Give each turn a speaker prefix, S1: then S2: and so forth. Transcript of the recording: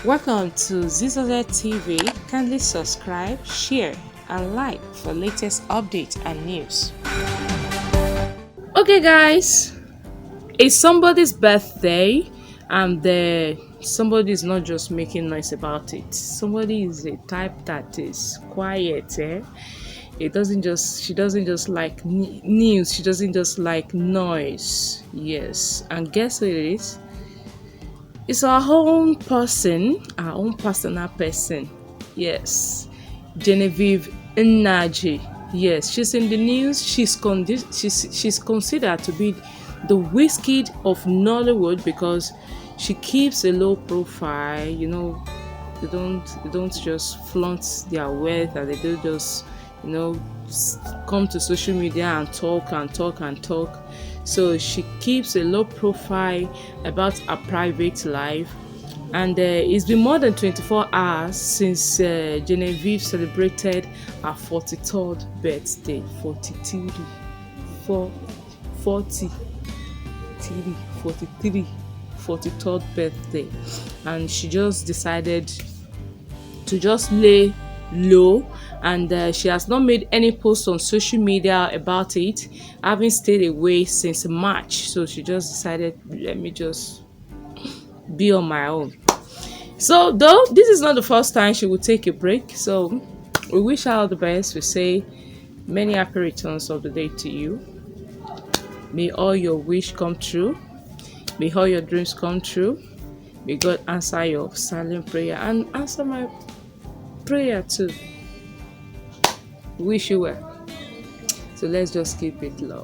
S1: Welcome to Zisodel TV. Kindly subscribe, share, and like for latest updates and news. Okay, guys, it's somebody's birthday, and somebody is not just making noise about it. Somebody is a type that is quiet. She doesn't just like news. She doesn't just like noise. Yes, and guess who it is? It's our own person, our own personal person. Yes, Genevieve Nnaji. Yes, she's in the news. She's considered to be the Wizkid of Nollywood because she keeps a low profile. They don't just flaunt their wealth, and they don't just come to social media and talk and talk and talk. So she keeps a low profile about her private life, and it's been more than 24 hours since Genevieve celebrated her 43rd birthday. 43 43rd birthday, and she just decided to just lay low, and she has not made any posts on social media about it, having stayed away since March. So she just decided, let me just be on my own. So though this is not the first time she will take a break, so we wish her all the best. We say many happy returns of the day to you. May all your wish come true. May all your dreams come true. May God answer your silent prayer and answer my prayer too. Wish you well. So let's just keep it love.